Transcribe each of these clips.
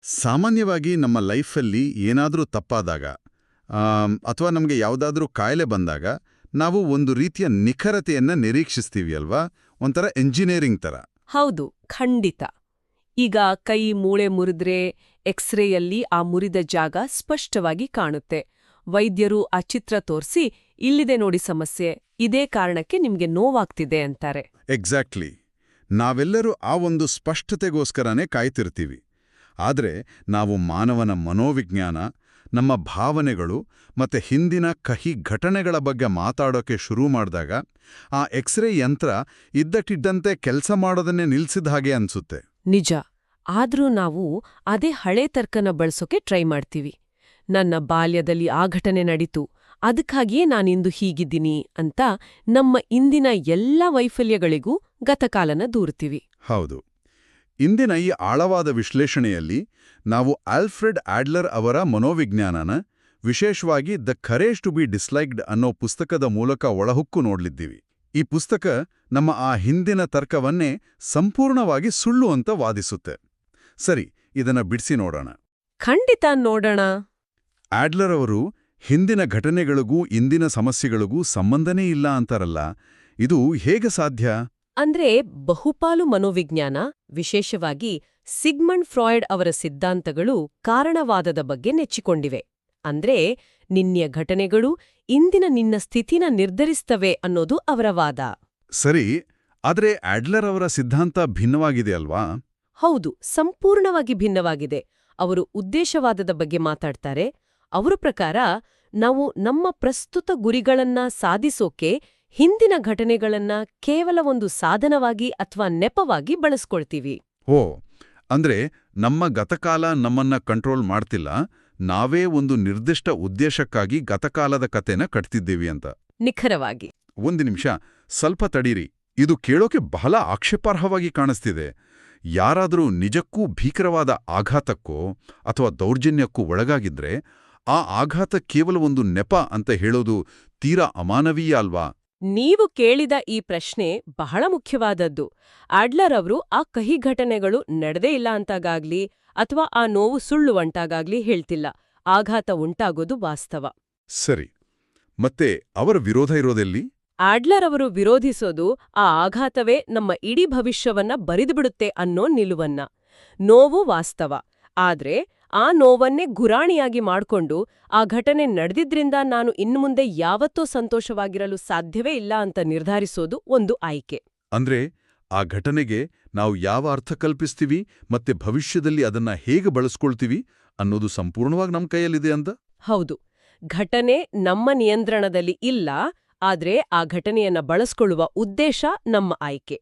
ಸಾಮಾನ್ಯವಾಗಿ ನಮ್ಮ ಲೈಫಲ್ಲಿ ಏನಾದರೂ ತಪ್ಪಾದಾಗ ಅಥವಾ ನಮಗೆ ಯಾವುದಾದ್ರೂ ಕಾಯಿಲೆ ಬಂದಾಗ ನಾವು ಒಂದು ರೀತಿಯ ನಿಖರತೆಯನ್ನು ನಿರೀಕ್ಷಿಸ್ತೀವಿ ಅಲ್ವಾ? ಒಂಥರ ಎಂಜಿನಿಯರಿಂಗ್ ಥರ. ಹೌದು, ಖಂಡಿತ. ಈಗ ಕೈ ಮೂಳೆ ಮುರಿದ್ರೆ ಎಕ್ಸ್ರೇಯಲ್ಲಿ ಆ ಮುರಿದ ಜಾಗ ಸ್ಪಷ್ಟವಾಗಿ ಕಾಣುತ್ತೆ. ವೈದ್ಯರು ಆ ಚಿತ್ರ ತೋರಿಸಿ, ಇಲ್ಲಿದೆ ನೋಡಿ ಸಮಸ್ಯೆ, ಇದೇ ಕಾರಣಕ್ಕೆ ನಿಮ್ಗೆ ನೋವಾಗ್ತಿದೆ ಅಂತಾರೆ. ಎಕ್ಸಾಕ್ಟ್ಲಿ. ನಾವೆಲ್ಲರೂ ಆ ಒಂದು ಸ್ಪಷ್ಟತೆಗೋಸ್ಕರನೇ ಕಾಯ್ತಿರ್ತೀವಿ. ಆದರೆ ನಾವು ಮಾನವನ ಮನೋವಿಜ್ಞಾನ, ನಮ್ಮ ಭಾವನೆಗಳು ಮತ್ತೆ ಹಿಂದಿನ ಕಹಿ ಘಟನೆಗಳ ಬಗ್ಗೆ ಮಾತಾಡೋಕೆ ಶುರು ಮಾಡಿದಾಗ ಆ ಎಕ್ಸ್ರೇ ಯಂತ್ರ ಇದ್ದಕ್ಕಿದ್ದಂತೆ ಕೆಲಸ ಮಾಡೋದನ್ನೇ ನಿಲ್ಸಿದ ಹಾಗೆ ಅನ್ಸುತ್ತೆ. ನಿಜ. ಆದ್ರೂ ನಾವು ಅದೇ ಹಳೆ ತರ್ಕನ ಬಳಸೋಕೆ ಟ್ರೈ ಮಾಡ್ತೀವಿ. ನನ್ನ ಬಾಲ್ಯದಲ್ಲಿ ಆ ಘಟನೆ ನಡೀತು, ಅದಕ್ಕಾಗಿಯೇ ನಾನಿಂದು ಹೀಗಿದ್ದೀನಿ ಅಂತ ನಮ್ಮ ಇಂದಿನ ಎಲ್ಲ ವೈಫಲ್ಯಗಳಿಗೂ ಗತಕಾಲನ ದೂರ್ತೀವಿ. ಹೌದು. ಇಂದಿನ ಈ ಆಳವಾದ ವಿಶ್ಲೇಷಣೆಯಲ್ಲಿ ನಾವು ಆಲ್ಫ್ರೆಡ್ ಆಡ್ಲರ್ ಅವರ ಮನೋವಿಜ್ಞಾನನ, ವಿಶೇಷವಾಗಿ ದ ಕರೇಜ್ ಟು ಬಿ ಡಿಸ್ಲೈಕ್ಡ್ ಅನ್ನೋ ಪುಸ್ತಕದ ಮೂಲಕ ಒಳಹುಕ್ಕು ನೋಡ್ಲಿದ್ದೀವಿ. ಈ ಪುಸ್ತಕ ನಮ್ಮ ಆ ಹಿಂದಿನ ತರ್ಕವನ್ನೇ ಸಂಪೂರ್ಣವಾಗಿ ಸುಳ್ಳು ಅಂತ ವಾದಿಸುತ್ತೆ. ಸರಿ, ಇದನ್ನ ಬಿಡಿಸಿ ನೋಡೋಣ. ಖಂಡಿತ ನೋಡೋಣ. ಆಡ್ಲರ್ ಅವರು ಹಿಂದಿನ ಘಟನೆಗಳಿಗೂ ಇಂದಿನ ಸಮಸ್ಯೆಗಳಿಗೂ ಸಂಬಂಧನೇ ಇಲ್ಲ ಅಂತಾರಲ್ಲ, ಇದು ಹೇಗೆ ಸಾಧ್ಯ? ಅಂದ್ರೆ ಬಹುಪಾಲು ಮನೋವಿಜ್ಞಾನ, ವಿಶೇಷವಾಗಿ ಸಿಗ್ಮಂಡ್ ಫ್ರಾಯ್ಡ್ ಅವರ ಸಿದ್ಧಾಂತಗಳು ಕಾರಣವಾದದ ಬಗ್ಗೆ ನೆಚ್ಚಿಕೊಂಡಿವೆ. ಅಂದ್ರೆ ನಿನ್ನೆಯ ಘಟನೆಗಳು ಇಂದಿನ ನಿನ್ನ ಸ್ಥಿತಿನ ನಿರ್ಧರಿಸ್ತವೆ ಅನ್ನೋದು ಅವರ ವಾದ. ಸರಿ, ಆದ್ರೆ ಆಡ್ಲರ್ ಅವರ ಸಿದ್ಧಾಂತ ಭಿನ್ನವಾಗಿದೆ ಅಲ್ವಾ? ಹೌದು, ಸಂಪೂರ್ಣವಾಗಿ ಭಿನ್ನವಾಗಿದೆ. ಅವರು ಉದ್ದೇಶವಾದದ ಬಗ್ಗೆ ಮಾತಾಡ್ತಾರೆ. ಅವರ ಪ್ರಕಾರ ನಾವು ನಮ್ಮ ಪ್ರಸ್ತುತ ಗುರಿಗಳನ್ನ ಸಾಧಿಸೋಕೆ ಹಿಂದಿನ ಘಟನೆಗಳನ್ನ ಕೇವಲ ಒಂದು ಸಾಧನವಾಗಿ ಅಥವಾ ನೆಪವಾಗಿ ಬಳಸ್ಕೊಳ್ತೀವಿ. ಓ, ಅಂದ್ರೆ ನಮ್ಮ ಗತಕಾಲ ನಮ್ಮನ್ನ ಕಂಟ್ರೋಲ್ ಮಾಡ್ತಿಲ್ಲ, ನಾವೇ ಒಂದು ನಿರ್ದಿಷ್ಟ ಉದ್ದೇಶಕ್ಕಾಗಿ ಗತಕಾಲದ ಕತೆನ ಕಟ್ತಿದ್ದೀವಿ ಅಂತ. ನಿಖರವಾಗಿ. ಒಂದು ನಿಮಿಷ, ಸ್ವಲ್ಪ ತಡೀರಿ. ಇದು ಕೇಳೋಕೆ ಬಹಳ ಆಕ್ಷೇಪಾರ್ಹವಾಗಿ ಕಾಣಿಸ್ತಿದೆ. ಯಾರಾದರೂ ನಿಜಕ್ಕೂ ಭೀಕರವಾದ ಆಘಾತಕ್ಕೋ ಅಥವಾ ದೌರ್ಜನ್ಯಕ್ಕೂ ಒಳಗಾಗಿದ್ರೆ ಆ ಆಘಾತ ಕೇವಲ ಒಂದು ನೆಪ ಅಂತ ಹೇಳೋದು ತೀರಾ ಅಮಾನವೀಯ ಅಲ್ವಾ? ನೀವು ಕೇಳಿದ ಈ ಪ್ರಶ್ನೆ ಬಹಳ ಮುಖ್ಯವಾದದ್ದು. ಆಡ್ಲರ್ ಅವರು ಆ ಕಹಿ ಘಟನೆಗಳು ನಡೆದೇ ಇಲ್ಲ ಅಂತಾಗಾಗ್ಲಿ ಅಥವಾ ಆ ನೋವು ಸುಳ್ಳು ಅಂತಾಗಾಗ್ಲಿ ಹೇಳ್ತಿಲ್ಲ. ಆಘಾತ ಉಂಟಾಗೋದು ವಾಸ್ತವ. ಸರಿ, ಮತ್ತೆ ಅವರ ವಿರೋಧ ಇರೋದೆಲ್ಲಿ? ಆಡ್ಲರ್ ಅವರು ವಿರೋಧಿಸೋದು ಆ ಆಘಾತವೇ ನಮ್ಮ ಇಡೀ ಭವಿಷ್ಯವನ್ನ ಬರಿದುಬಿಡುತ್ತೆ ಅನ್ನೋ ನಿಲುವನ್ನ. ನೋವು ವಾಸ್ತವ, ಆದ್ರೆ ಆ ನೋವನ್ನೇ ಗುರಾಣಿಯಾಗಿ ಮಾಡ್ಕೊಂಡು ಆ ಘಟನೆ ನಡೆದಿದ್ರಿಂದ ನಾನು ಇನ್ಮುಂದೆ ಯಾವತ್ತೂ ಸಂತೋಷವಾಗಿರಲು ಸಾಧ್ಯವೇ ಇಲ್ಲ ಅಂತ ನಿರ್ಧಾರಿಸೋದು ಒಂದು ಆಯ್ಕೆ. ಅಂದ್ರೆ ಆ ಘಟನೆಗೆ ನಾವು ಯಾವ ಅರ್ಥ ಕಲ್ಪಿಸ್ತೀವಿ ಮತ್ತೆ ಭವಿಷ್ಯದಲ್ಲಿ ಅದನ್ನ ಹೇಗೆ ಬಳಸ್ಕೊಳ್ತೀವಿ ಅನ್ನೋದು ಸಂಪೂರ್ಣವಾಗಿ ನಮ್ಮ ಕೈಯಲ್ಲಿದೆ ಅಂತ? ಹೌದು, ಘಟನೆ ನಮ್ಮ ನಿಯಂತ್ರಣದಲ್ಲಿ ಇಲ್ಲ, ಆದ್ರೆ ಆ ಘಟನೆಯನ್ನ ಬಳಸ್ಕೊಳ್ಳುವ ಉದ್ದೇಶ ನಮ್ಮ ಆಯ್ಕೆ.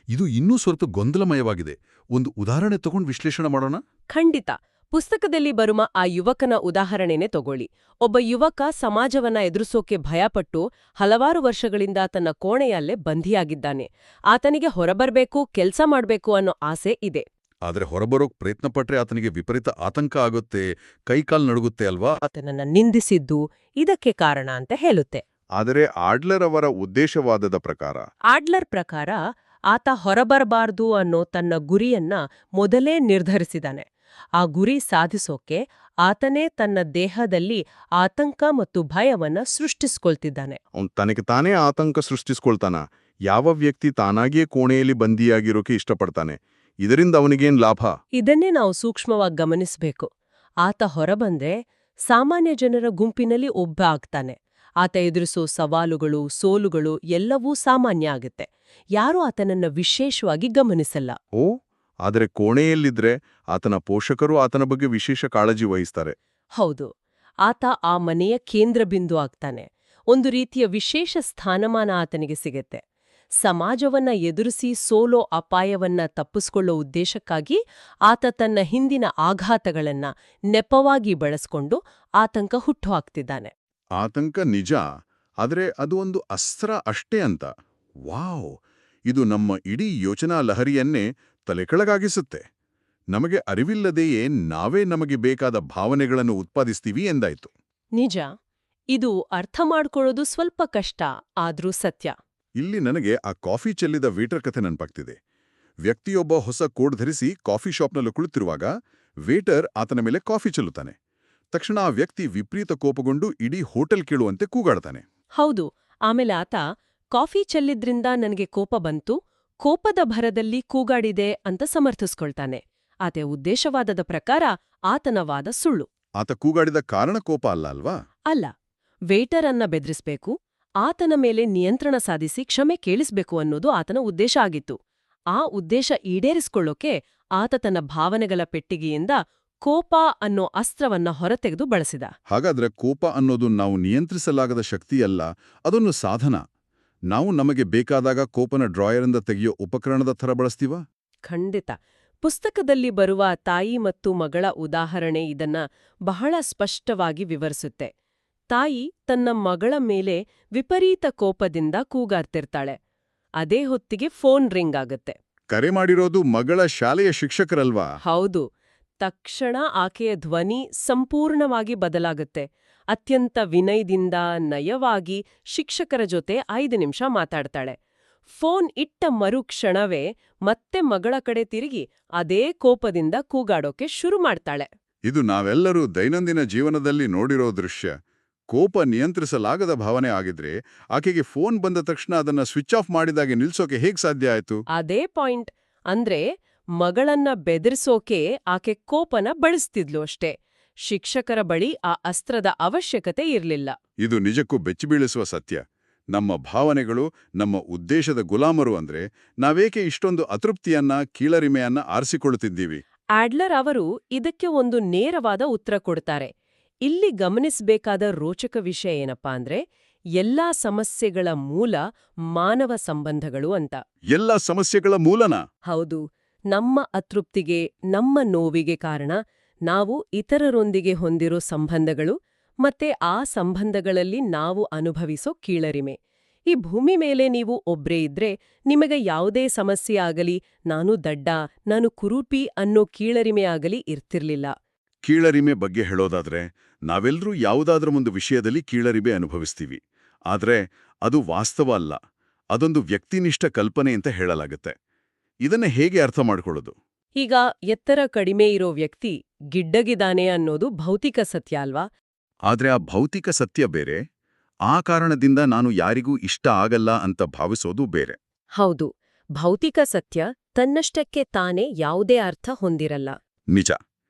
ಇದು ಇನ್ನೂ ಸ್ವಲ್ಪ ಗೊಂದಲಮಯವಾಗಿದೆ. ಒಂದು ಉದಾಹರಣೆ ತಗೊಂಡು ವಿಶ್ಲೇಷಣೆ ಮಾಡೋಣ. ಖಂಡಿತ. ಪುಸ್ತಕದಲ್ಲಿ ಬರುವ ಆ ಯುವಕನ ಉದಾಹರಣೆನೇ ತಗೊಳ್ಳಿ. ಒಬ್ಬ ಯುವಕ ಸಮಾಜವನ್ನ ಎದುರಿಸೋಕೆ ಭಯಪಟ್ಟು ಹಲವಾರು ವರ್ಷಗಳಿಂದ ತನ್ನ ಕೋಣೆಯಲ್ಲೇ ಬಂಧಿಯಾಗಿದ್ದಾನೆ. ಆತನಿಗೆ ಹೊರಬರ್ಬೇಕು, ಕೆಲ್ಸ ಮಾಡ್ಬೇಕು ಅನ್ನೋ ಆಸೆ ಇದೆ. ಆದ್ರೆ ಹೊರಬರೋಕ್ ಪ್ರಯತ್ನ ಪಟ್ರೆ ಆತನಿಗೆ ವಿಪರೀತ ಆತಂಕ ಆಗುತ್ತೆ, ಕೈಕಾಲ್ ನಡುಗುತ್ತೆ ಅಲ್ವಾ? ಆತನನ್ನ ನಿಂದಿಸಿದ್ದು ಇದಕ್ಕೆ ಕಾರಣ ಅಂತ ಹೇಳುತ್ತೆ. ಆದರೆ ಆಡ್ಲರ್ ಅವರ ಉದ್ದೇಶವಾದದ ಪ್ರಕಾರ ಆತ ಹೊರಬರಬಾರ್ದು ಅನ್ನೋ ತನ್ನ ಗುರಿಯನ್ನ ಮೊದಲೇ ನಿರ್ಧರಿಸಿದಾನೆ. ಆ ಗುರಿ ಸಾಧಿಸೋಕೆ ಆತನೇ ತನ್ನ ದೇಹದಲ್ಲಿ ಆತಂಕ ಮತ್ತು ಭಯವನ್ನ ಸೃಷ್ಟಿಸ್ಕೊಳ್ತಿದ್ದಾನೆ. ಅವನು ತನಗೆ ತಾನೇ ಆತಂಕ ಸೃಷ್ಟಿಸ್ಕೊಳ್ತಾನ. ಯಾವ ವ್ಯಕ್ತಿ ತಾನಾಗಿಯೇ ಕೋಣೆಯಲ್ಲಿ ಬಂದಿಯಾಗಿರೋಕೆ ಇಷ್ಟಪಡ್ತಾನೆ? ಇದರಿಂದ ಅವನಿಗೇನ್ ಲಾಭ? ಇದನ್ನೇ ನಾವು ಸೂಕ್ಷ್ಮವಾಗಿ ಗಮನಿಸಬೇಕು. ಆತ ಹೊರಬಂದ್ರೆ ಸಾಮಾನ್ಯ ಜನರ ಗುಂಪಿನಲ್ಲಿ ಒಬ್ಬ ಆಗ್ತಾನೆ. ಆತ ಎದುರಿಸೋ ಸವಾಲುಗಳು, ಸೋಲುಗಳು ಎಲ್ಲವೂ ಸಾಮಾನ್ಯ ಆಗುತ್ತೆ. ಯಾರೂ ಆತನನ್ನ ವಿಶೇಷವಾಗಿ ಗಮನಿಸಲ್ಲ. ಓ, ಆದರೆ ಕೋಣೆಯಲ್ಲಿದ್ರೆ ಆತನ ಪೋಷಕರು ಆತನ ಬಗ್ಗೆ ವಿಶೇಷ ಕಾಳಜಿ ವಹಿಸ್ತಾರೆ. ಹೌದು, ಆತ ಆ ಮನೆಯ ಕೇಂದ್ರ ಬಿಂದು ಆಗ್ತಾನೆ. ಒಂದು ರೀತಿಯ ವಿಶೇಷ ಸ್ಥಾನಮಾನ ಆತನಿಗೆ ಸಿಗತ್ತೆ. ಸಮಾಜವನ್ನ ಎದುರಿಸಿ ಸೋಲೋ ಅಪಾಯವನ್ನ ತಪ್ಪಿಸ್ಕೊಳ್ಳೋ ಉದ್ದೇಶಕ್ಕಾಗಿ ಆತ ತನ್ನ ಹಿಂದಿನ ಆಘಾತಗಳನ್ನ ನೆಪವಾಗಿ ಬಳಸ್ಕೊಂಡು ಆತಂಕ ಹುಟ್ಟುಹಾಕ್ತಿದ್ದಾನೆ. ಆತಂಕ ನಿಜ, ಆದರೆ ಅದು ಒಂದು ಅಸ್ತ್ರ ಅಷ್ಟೇ ಅಂತ. ವಾವ್, ಇದು ನಮ್ಮ ಇಡೀ ಯೋಚನಾ ಲಹರಿಯನ್ನೇ ತಲೆಕೆಳಗಾಗಿಸುತ್ತೆ. ನಮಗೆ ಅರಿವಿಲ್ಲದೆಯೇ ನಾವೇ ನಮಗೆ ಬೇಕಾದ ಭಾವನೆಗಳನ್ನು ಉತ್ಪಾದಿಸ್ತೀವಿ ಎಂದಾಯ್ತು. ನಿಜ. ಇದು ಅರ್ಥ ಮಾಡ್ಕೊಳ್ಳೋದು ಸ್ವಲ್ಪ ಕಷ್ಟ, ಆದ್ರೂ ಸತ್ಯ. ಇಲ್ಲಿ ನನಗೆ ಆ ಕಾಫಿ ಚೆಲ್ಲಿದ ವೇಟರ್ ಕಥೆ ನೆನಪಾಗ್ತಿದೆ. ವ್ಯಕ್ತಿಯೊಬ್ಬ ಹೊಸ ಕೋಟ್ ಧರಿಸಿ ಕಾಫಿ ಶಾಪ್ನಲ್ಲಿ ಕುಳಿತಿರುವಾಗ ವೇಟರ್ ಆತನ ಮೇಲೆ ಕಾಫಿ ಚೆಲ್ಲುತ್ತಾನೆ. ತಕ್ಷಣ ಆ ವ್ಯಕ್ತಿ ವಿಪರೀತ ಕೋಪಗೊಂಡು ಇಡೀ ಹೋಟೆಲ್ ಕೇಳುವಂತೆ ಕೂಗಾಡ್ತಾನೆ. ಹೌದು. ಆಮೇಲೆ ಆತ ಕಾಫಿ ಚೆಲ್ಲಿದ್ರಿಂದ ನನಗೆ ಕೋಪ ಬಂತು, ಕೋಪದ ಭರದಲ್ಲಿ ಕೂಗಾಡಿದೆ ಅಂತ ಸಮರ್ಥಿಸ್ಕೊಳ್ತಾನೆ. ಆತ ಉದ್ದೇಶವಾದದ ಪ್ರಕಾರ ಆತನ ವಾದ ಸುಳ್ಳು. ಆತ ಕೂಗಾಡಿದ ಕಾರಣ ಕೋಪ ಅಲ್ಲ ಅಲ್ವಾ? ಅಲ್ಲ, ವೇಟರ್ ಅನ್ನ ಬೆದರಿಸ್ಬೇಕು, ಆತನ ಮೇಲೆ ನಿಯಂತ್ರಣ ಸಾಧಿಸಿ ಕ್ಷಮೆ ಕೇಳಿಸ್ಬೇಕು ಅನ್ನೋದು ಆತನ ಉದ್ದೇಶ ಆಗಿತ್ತು. ಆ ಉದ್ದೇಶ ಈಡೇರಿಸ್ಕೊಳ್ಳೋಕೆ ಆತ ತನ್ನ ಭಾವನೆಗಳ ಪೆಟ್ಟಿಗೆಯಿಂದ ಕೋಪ ಅನ್ನೋ ಅಸ್ತ್ರವನ್ನ ಹೊರತೆಗೆದು ಬಳಸಿದ. ಹಾಗಾದ್ರೆ ಕೋಪ ಅನ್ನೋದು ನಾವು ನಿಯಂತ್ರಿಸಲಾಗದ ಶಕ್ತಿಯಲ್ಲ, ಅದೊಂದು ಸಾಧನ. ನಾವು ನಮಗೆ ಬೇಕಾದಾಗ ಕೋಪನ ಡ್ರಾಯರಿಂದ ತೆಗೆಯೋ ಉಪಕರಣದ ಥರ ಬಳಸ್ತೀವ? ಖಂಡಿತ. ಪುಸ್ತಕದಲ್ಲಿ ಬರುವ ತಾಯಿ ಮತ್ತು ಮಗಳ ಉದಾಹರಣೆ ಇದನ್ನ ಬಹಳ ಸ್ಪಷ್ಟವಾಗಿ ವಿವರಿಸುತ್ತೆ. ತಾಯಿ ತನ್ನ ಮಗಳ ಮೇಲೆ ವಿಪರೀತ ಕೋಪದಿಂದ ಕೂಗಾಡ್ತಿರ್ತಾಳೆ. ಅದೇ ಹೊತ್ತಿಗೆ ಫೋನ್ ರಿಂಗ್ ಆಗತ್ತೆ. ಕರೆ ಮಾಡಿರೋದು ಮಗಳ ಶಾಲೆಯ ಶಿಕ್ಷಕರಲ್ವಾ? ಹೌದು. ತಕ್ಷಣ ಆಕೆಯ ಧ್ವನಿ ಸಂಪೂರ್ಣವಾಗಿ ಬದಲಾಗುತ್ತೆ. ಅತ್ಯಂತ ವಿನಯದಿಂದ ನಯವಾಗಿ ಶಿಕ್ಷಕರ ಜೊತೆ 5 ನಿಮಿಷ ಮಾತಾಡ್ತಾಳೆ. ಫೋನ್ ಇಟ್ಟ ಮರುಕ್ಷಣವೇ ಮತ್ತೆ ಮಗಳ ಕಡೆ ತಿರುಗಿ ಅದೇ ಕೋಪದಿಂದ ಕೂಗಾಡೋಕೆ ಶುರು ಮಾಡ್ತಾಳೆ. ಇದು ನಾವೆಲ್ಲರೂ ದೈನಂದಿನ ಜೀವನದಲ್ಲಿ ನೋಡಿರೋ ದೃಶ್ಯ. ಕೋಪ ನಿಯಂತ್ರಿಸಲಾಗದ ಭಾವನೆ ಆಗಿದ್ರೆ ಆಕೆಗೆ ಫೋನ್ ಬಂದ ತಕ್ಷಣ ಅದನ್ನ ಸ್ವಿಚ್ ಆಫ್ ಮಾಡಿದಾಗೆ ನಿಲ್ಸೋಕೆ ಹೇಗ್ ಸಾಧ್ಯ ಆಯ್ತು? ಅದೇ ಪಾಯಿಂಟ್. ಅಂದ್ರೆ ಮಗಳನ್ನ ಬೆದರಿಸೋಕೆ ಆಕೆ ಕೋಪನ ಬಳಸ್ತಿದ್ಲು ಅಷ್ಟೇ. ಶಿಕ್ಷಕರ ಬಳಿ ಆ ಅಸ್ತ್ರದ ಅವಶ್ಯಕತೆ ಇರ್ಲಿಲ್ಲ. ಇದು ನಿಜಕ್ಕೂ ಬೆಚ್ಚಿಬೀಳಿಸುವ ಸತ್ಯ. ನಮ್ಮ ಭಾವನೆಗಳು ನಮ್ಮ ಉದ್ದೇಶದ ಗುಲಾಮರು ಅಂದ್ರೆ ನಾವೇಕೆ ಇಷ್ಟೊಂದು ಅತೃಪ್ತಿಯನ್ನ, ಕೀಳರಿಮೆಯನ್ನ ಆರಿಸಿಕೊಳ್ಳುತ್ತಿದ್ದೀವಿ? ಆಡ್ಲರ್ ಅವರು ಇದಕ್ಕೆ ಒಂದು ನೇರವಾದ ಉತ್ತರ ಕೊಡ್ತಾರೆ. ಇಲ್ಲಿ ಗಮನಿಸಬೇಕಾದ ರೋಚಕ ವಿಷಯ ಏನಪ್ಪಾ ಅಂದ್ರೆ, ಎಲ್ಲಾ ಸಮಸ್ಯೆಗಳ ಮೂಲ ಮಾನವ ಸಂಬಂಧಗಳು ಅಂತ. ಎಲ್ಲ ಸಮಸ್ಯೆಗಳ ಮೂಲನ? ಹೌದು. ನಮ್ಮ ಅತೃಪ್ತಿಗೆ, ನಮ್ಮ ನೋವಿಗೆ ಕಾರಣ ನಾವು ಇತರರೊಂದಿಗೆ ಹೊಂದಿರೋ ಸಂಬಂಧಗಳು ಮತ್ತೆ ಆ ಸಂಬಂಧಗಳಲ್ಲಿ ನಾವು ಅನುಭವಿಸೋ ಕೀಳರಿಮೆ. ಈ ಭೂಮಿ ಮೇಲೆ ನೀವು ಒಬ್ರೇ ಇದ್ರೆ ನಿಮಗೆ ಯಾವುದೇ ಸಮಸ್ಯೆ ಆಗಲಿ, ನಾನು ದಡ್ಡ, ನಾನು ಕುರೂಪಿ ಅನ್ನೋ ಕೀಳರಿಮೆ ಆಗಲಿ ಇರ್ತಿರ್ಲಿಲ್ಲ. ಕೀಳರಿಮೆ ಬಗ್ಗೆ ಹೇಳೋದಾದ್ರೆ, ನಾವೆಲ್ಲರೂ ಯಾವುದಾದ್ರೂ ಒಂದು ವಿಷಯದಲ್ಲಿ ಕೀಳರಿಮೆ ಅನುಭವಿಸ್ತೀವಿ. ಆದ್ರೆ ಅದು ವಾಸ್ತವ ಅಲ್ಲ, ಅದೊಂದು ವ್ಯಕ್ತಿನಿಷ್ಠ ಕಲ್ಪನೆ ಅಂತ ಹೇಳಲಾಗುತ್ತೆ. ಇದನ್ನ ಹೇಗೆ ಅರ್ಥ ಮಾಡ್ಕೊಳ್ಳೋದು? ಈಗ ಎತ್ತರ ಕಡಿಮೆ ಇರೋ ವ್ಯಕ್ತಿ ಗಿಡ್ಡಗಿದಾನೆ ಅನ್ನೋದು ಭೌತಿಕ ಸತ್ಯ ಅಲ್ವಾ? ಆದ್ರೆ ಆ ಭೌತಿಕ ಸತ್ಯ ಬೇರೆ, ಆ ಕಾರಣದಿಂದ ನಾನು ಯಾರಿಗೂ ಇಷ್ಟ ಆಗಲ್ಲ ಅಂತ ಭಾವಿಸೋದು ಬೇರೆ. ಹೌದು. ಭೌತಿಕ ಸತ್ಯ ತನ್ನಷ್ಟಕ್ಕೆ ತಾನೇ ಯಾವುದೇ ಅರ್ಥ ಹೊಂದಿರಲ್ಲ. ನಿಜ.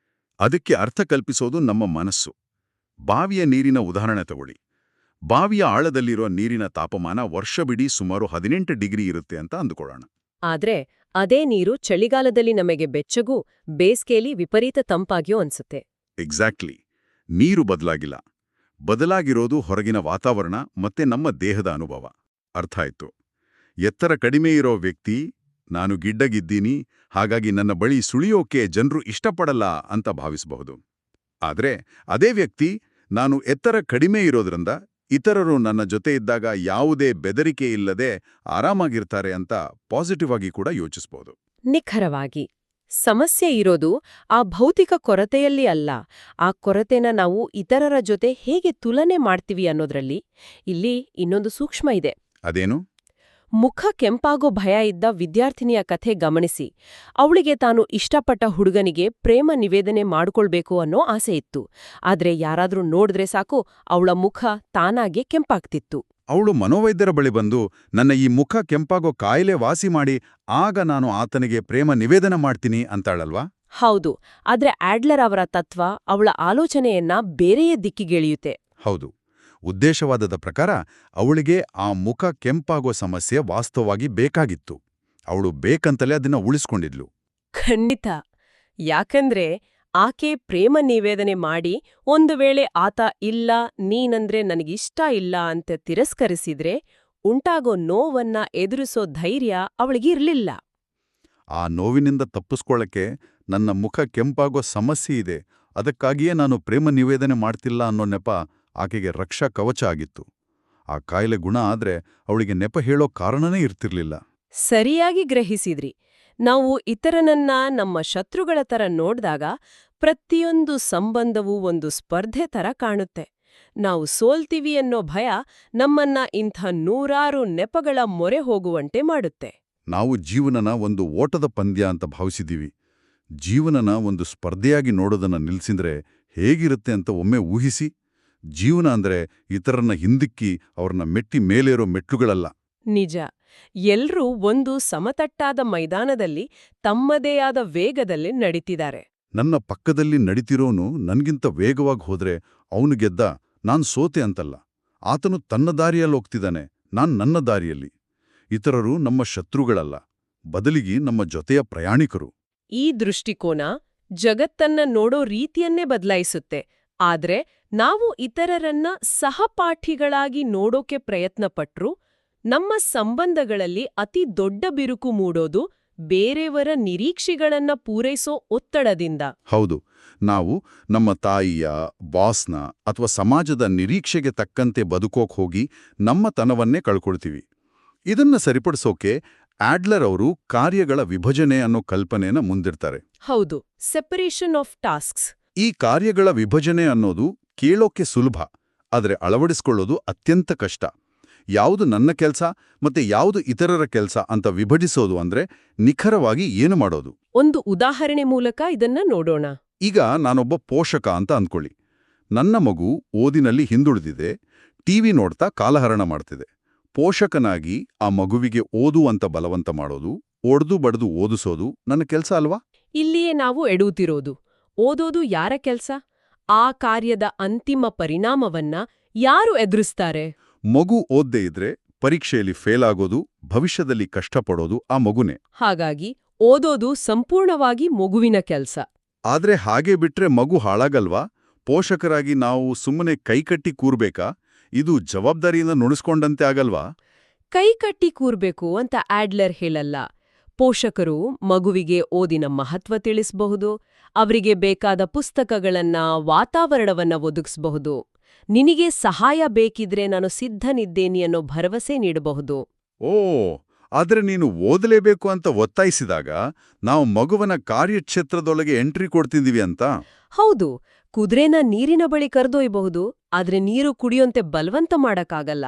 ಅದಕ್ಕೆ ಅರ್ಥ ಕಲ್ಪಿಸೋದು ನಮ್ಮ ಮನಸ್ಸು. ಬಾವಿಯ ನೀರಿನ ಉದಾಹರಣೆ ತಗೊಳ್ಳಿ. ಬಾವಿಯ ಆಳದಲ್ಲಿರೋ ನೀರಿನ ತಾಪಮಾನ ವರ್ಷವಿಡೀ ಸುಮಾರು 18 ಡಿಗ್ರಿ ಇರುತ್ತೆ ಅಂತ ಅಂದುಕೊಳ್ಳೋಣ. ಆದ್ರೆ ಅದೇ ನೀರು ಚಳಿಗಾಲದಲ್ಲಿ ನಮಗೆ ಬೆಚ್ಚಗೂ, ಬೇಸ್ಗೆಯಲ್ಲಿ ವಿಪರೀತ ತಂಪಾಗಿಯೂ ಅನ್ಸುತ್ತೆ. ಎಕ್ಸಾಕ್ಟ್ಲಿ. ನೀರು ಬದಲಾಗಿಲ್ಲ. ಬದಲಾಗಿರೋದು ಹೊರಗಿನ ವಾತಾವರಣ ಮತ್ತೆ ನಮ್ಮ ದೇಹದ ಅನುಭವ. ಅರ್ಥ ಆಯ್ತು. ಎತ್ತರ ಕಡಿಮೆ ಇರೋ ವ್ಯಕ್ತಿ, ನಾನು ಗಿಡ್ಡಗಿದ್ದೀನಿ, ಹಾಗಾಗಿ ನನ್ನ ಬಳಿ ಸುಳಿಯೋಕೆ ಜನರು ಇಷ್ಟಪಡಲ್ಲ ಅಂತ ಭಾವಿಸಬಹುದು. ಆದ್ರೆ ಅದೇ ವ್ಯಕ್ತಿ, ನಾನು ಎತ್ತರ ಕಡಿಮೆ ಇರೋದ್ರಿಂದ ಇತರರು ನನ್ನ ಜೊತೆ ಇದ್ದಾಗ ಯಾವುದೇ ಬೆದರಿಕೆ ಇಲ್ಲದೆ ಆರಾಮಾಗಿರ್ತಾರೆ ಅಂತ ಪಾಸಿಟಿವ್ ಆಗಿ ಕೂಡ ಯೋಚಿಸಬಹುದು. ನಿಖರವಾಗಿ. ಸಮಸ್ಯೆ ಇರೋದು ಆ ಭೌತಿಕ ಕೊರತೆಯಲ್ಲಿ ಅಲ್ಲ, ಆ ಕೊರತೆನ ನಾವು ಇತರರ ಜೊತೆ ಹೇಗೆ ತುಲನೆ ಮಾಡ್ತೀವಿ ಅನ್ನೋದ್ರಲ್ಲಿ. ಇಲ್ಲಿ ಇನ್ನೊಂದು ಸೂಕ್ಷ್ಮ ಇದೆ. ಅದೇನು? ಮುಖ ಕೆಂಪಾಗೋ ಭಯ ಇದ್ದ ವಿದ್ಯಾರ್ಥಿನಿಯ ಕಥೆ ಗಮನಿಸಿ. ಅವಳಿಗೆ ತಾನು ಇಷ್ಟಪಟ್ಟ ಹುಡುಗನಿಗೆ ಪ್ರೇಮ ನಿವೇದನೆ ಮಾಡ್ಕೊಳ್ಬೇಕು ಅನ್ನೋ ಆಸೆ ಇತ್ತು. ಆದ್ರೆ ಯಾರಾದ್ರೂ ನೋಡಿದ್ರೆ ಸಾಕು ಅವಳ ಮುಖ ತಾನಾಗೆ ಕೆಂಪಾಗ್ತಿತ್ತು. ಅವಳು ಮನೋವೈದ್ಯರ ಬಳಿ ಬಂದು, ನನ್ನ ಈ ಮುಖ ಕೆಂಪಾಗೋ ಕಾಯಿಲೆ ವಾಸಿ ಮಾಡಿ, ಆಗ ನಾನು ಆತನಿಗೆ ಪ್ರೇಮ ನಿವೇದನ ಮಾಡ್ತೀನಿ ಅಂತಾಳಲ್ವಾ? ಹೌದು. ಆದ್ರೆ ಆಡ್ಲರ್ ಅವರ ತತ್ವ ಅವಳ ಆಲೋಚನೆಯನ್ನ ಬೇರೆಯೇ ದಿಕ್ಕಿಗೆಳೆಯುತ್ತೆ. ಹೌದು. ಉದ್ದೇಶವಾದದ ಪ್ರಕಾರ ಅವಳಿಗೆ ಆ ಮುಖ ಕೆಂಪಾಗೋ ಸಮಸ್ಯೆ ವಾಸ್ತವವಾಗಿ ಬೇಕಾಗಿತ್ತು. ಅವಳು ಬೇಕಂತಲೇ ಅದನ್ನ ಉಳಿಸ್ಕೊಂಡಿದ್ಲು. ಖಂಡಿತ. ಯಾಕಂದ್ರೆ ಆಕೆ ಪ್ರೇಮ ನಿವೇದನೆ ಮಾಡಿ ಒಂದು ವೇಳೆ ಆತ ಇಲ್ಲ, ನೀನಂದ್ರೆ ನನಗಿಷ್ಟ ಇಲ್ಲ ಅಂತ ತಿರಸ್ಕರಿಸಿದ್ರೆ ಉಂಟಾಗೋ ನೋವನ್ನ ಎದುರಿಸೋ ಧೈರ್ಯ ಅವಳಿಗಿರ್ಲಿಲ್ಲ. ಆ ನೋವಿನಿಂದ ತಪ್ಪಿಸ್ಕೊಳ್ಳಕ್ಕೆ ನನ್ನ ಮುಖ ಕೆಂಪಾಗೋ ಸಮಸ್ಯೆ ಇದೆ, ಅದಕ್ಕಾಗಿಯೇ ನಾನು ಪ್ರೇಮ ನಿವೇದನೆ ಮಾಡ್ತಿಲ್ಲ ಅನ್ನೋ ನೆಪ ಆಕೆಗೆ ರಕ್ಷಾ ಕವಚ ಆಗಿತ್ತು. ಆ ಕಾಯಿಲೆ ಗುಣ ಆದ್ರೆ ಅವಳಿಗೆ ನೆಪ ಹೇಳೋ ಕಾರಣನೇ ಇರ್ತಿರ್ಲಿಲ್ಲ. ಸರಿಯಾಗಿ ಗ್ರಹಿಸಿದ್ರಿ. ನಾವು ಇತರನನ್ನ ನಮ್ಮ ಶತ್ರುಗಳ ತರ ನೋಡ್ದಾಗ ಪ್ರತಿಯೊಂದು ಸಂಬಂಧವೂ ಒಂದು ಸ್ಪರ್ಧೆ ತರ ಕಾಣುತ್ತೆ. ನಾವು ಸೋಲ್ತೀವಿ ಅನ್ನೋ ಭಯ ನಮ್ಮನ್ನ ಇಂಥ 100 ನೆಪಗಳ ಮೊರೆ ಹೋಗುವಂತೆ ಮಾಡುತ್ತೆ. ನಾವು ಜೀವನನ ಒಂದು ಓಟದ ಪಂದ್ಯ ಅಂತ ಭಾವಿಸಿದೀವಿ. ಜೀವನನ ಒಂದು ಸ್ಪರ್ಧೆಯಾಗಿ ನೋಡೋದನ್ನ ನಿಲ್ಸಿದ್ರೆ ಹೇಗಿರುತ್ತೆ ಅಂತ ಒಮ್ಮೆ ಊಹಿಸಿ. ಜೀವನ ಅಂದ್ರೆ ಇತರರನ್ನ ಹಿಂದಿಕ್ಕಿ ಅವ್ರನ್ನ ಮೆಟ್ಟಿ ಮೇಲೇರೋ ಮೆಟ್ಲುಗಳಲ್ಲ. ನಿಜ. ಎಲ್ರೂ ಒಂದು ಸಮತಟ್ಟಾದ ಮೈದಾನದಲ್ಲಿ ತಮ್ಮದೇ ಆದ ವೇಗದಲ್ಲಿ ನಡೀತಿದ್ದಾರೆ. ನನ್ನ ಪಕ್ಕದಲ್ಲಿ ನಡಿತಿರೋನು ನನ್ಗಿಂತ ವೇಗವಾಗಿ ಹೋದ್ರೆ ಅವನು ಗೆದ್ದ, ನಾನ್ ಸೋತೆ ಅಂತಲ್ಲ. ಆತನು ತನ್ನ ದಾರಿಯಲ್ಲಿ ಹೋಗ್ತಿದ್ದಾನೆ, ನಾನ್ ನನ್ನ ದಾರಿಯಲ್ಲಿ. ಇತರರು ನಮ್ಮ ಶತ್ರುಗಳಲ್ಲ, ಬದಲಿಗೆ ನಮ್ಮ ಜೊತೆಯ ಪ್ರಯಾಣಿಕರು. ಈ ದೃಷ್ಟಿಕೋನ ಜಗತ್ತನ್ನ ನೋಡೋ ರೀತಿಯನ್ನೇ ಬದಲಾಯಿಸುತ್ತೆ. ಆದ್ರೆ ನಾವು ಇತರರನ್ನ ಸಹಪಾಠಿಗಳಾಗಿ ನೋಡೋಕೆ ಪ್ರಯತ್ನಪಟ್ರು ನಮ್ಮ ಸಂಬಂಧಗಳಲ್ಲಿ ಅತಿ ದೊಡ್ಡ ಬಿರುಕು ಮೂಡೋದು ಬೇರೆಯವರ ನಿರೀಕ್ಷೆಗಳನ್ನ ಪೂರೈಸೋ ಒತ್ತಡದಿಂದ. ಹೌದು, ನಾವು ನಮ್ಮ ತಾಯಿಯ, ಬಾಸ್ನ ಅಥವಾ ಸಮಾಜದ ನಿರೀಕ್ಷೆಗೆ ತಕ್ಕಂತೆ ಬದುಕೋಕ್ ಹೋಗಿ ನಮ್ಮ ತನವನ್ನೇ ಕಳ್ಕೊಳ್ತೀವಿ. ಇದನ್ನ ಸರಿಪಡಿಸೋಕೆ ಆಡ್ಲರ್ ಅವರು ಕಾರ್ಯಗಳ ವಿಭಜನೆ ಅನ್ನೋ ಕಲ್ಪನೆನ ಮುಂದಿಡ್ತಾರೆ. ಹೌದು, ಸೆಪರೇಷನ್ ಆಫ್ ಟಾಸ್ಕ್ಸ್. ಈ ಕಾರ್ಯಗಳ ವಿಭಜನೆ ಅನ್ನೋದು ಕೇಳೋಕೆ ಸುಲಭ, ಆದರೆ ಅಳವಡಿಸ್ಕೊಳ್ಳೋದು ಅತ್ಯಂತ ಕಷ್ಟ. ಯಾವುದು ನನ್ನ ಕೆಲಸ ಮತ್ತೆ ಯಾವುದು ಇತರರ ಕೆಲಸ ಅಂತ ವಿಭಜಿಸೋದು ಅಂದ್ರೆ ನಿಖರವಾಗಿ ಏನು ಮಾಡೋದು? ಒಂದು ಉದಾಹರಣೆ ಮೂಲಕ ಇದನ್ನ ನೋಡೋಣ. ಈಗ ನಾನೊಬ್ಬ ಪೋಷಕ ಅಂತ ಅಂದ್ಕೊಳ್ಳಿ. ನನ್ನ ಮಗು ಓದಿನಲ್ಲಿ ಹಿಂದುಳಿದಿದೆ, ಟಿವಿ ನೋಡ್ತಾ ಕಾಲಹರಣ ಮಾಡ್ತಿದೆ. ಪೋಷಕನಾಗಿ ಆ ಮಗುವಿಗೆ ಓದು ಅಂತ ಬಲವಂತ ಮಾಡೋದು, ಒಡ್ದು ಬಡ್ದು ಓದಿಸೋದು ನನ್ನ ಕೆಲಸ ಅಲ್ವಾ? ಇಲ್ಲಿಯೇ ನಾವು ಎಡುತ್ತಿರೋದು. ಓದೋದು ಯಾರ ಕೆಲ್ಸ? ಆ ಕಾರ್ಯದ ಅಂತಿಮ ಪರಿಣಾಮವನ್ನ ಯಾರು ಎದುರಿಸ್ತಾರೆ? ಮಗು ಓದ್ದೇ ಇದ್ರೆ ಪರೀಕ್ಷೆಯಲ್ಲಿ ಫೇಲ್ ಆಗೋದು, ಭವಿಷ್ಯದಲ್ಲಿ ಕಷ್ಟಪಡೋದು ಆ ಮಗುನೇ. ಹಾಗಾಗಿ ಓದೋದು ಸಂಪೂರ್ಣವಾಗಿ ಮಗುವಿನ ಕೆಲ್ಸ. ಆದ್ರೆ ಹಾಗೆ ಬಿಟ್ರೆ ಮಗು ಹಾಳಾಗಲ್ವಾ? ಪೋಷಕರಾಗಿ ನಾವು ಸುಮ್ಮನೆ ಕೈಕಟ್ಟಿ ಕೂರ್ಬೇಕಾ? ಇದು ಜವಾಬ್ದಾರಿಯಿಂದ ನುಡಿಸ್ಕೊಂಡಂತೆ ಆಗಲ್ವಾ? ಕೈಕಟ್ಟಿ ಕೂರ್ಬೇಕು ಅಂತ ಆಡ್ಲರ್ ಹೇಳಲ್ಲ. ಪೋಷಕರು ಮಗುವಿಗೆ ಓದಿನ ಮಹತ್ವ ತಿಳಿಸಬಹುದು, ಅವರಿಗೆ ಬೇಕಾದ ಪುಸ್ತಕಗಳನ್ನ, ವಾತಾವರಣವನ್ನ ಒದಗಿಸಬಹುದು. ನಿನಗೆ ಸಹಾಯ ಬೇಕಿದ್ರೆ ನಾನು ಸಿದ್ಧನಿದ್ದೇನೆ ಅನ್ನೋ ಭರವಸೆ ನೀಡಬಹುದು. ಓ, ಆದ್ರೆ ನೀನು ಓದಲೇಬೇಕು ಅಂತ ಒತ್ತಾಯಿಸಿದಾಗ ನಾವು ಮಗುವನ ಕಾರ್ಯಕ್ಷೇತ್ರದೊಳಗೆ ಎಂಟ್ರಿ ಕೊಡ್ತಿದ್ದೀವಿ ಅಂತ. ಹೌದು, ಕುದುರೆನ ನೀರಿನ ಬಳಿ ಕರೆದೊಯ್ಯಬಹುದು, ಆದ್ರೆ ನೀರು ಕುಡಿಯೊಂತೆ ಬಲವಂತ ಮಾಡಕ್ಕಾಗಲ್ಲ.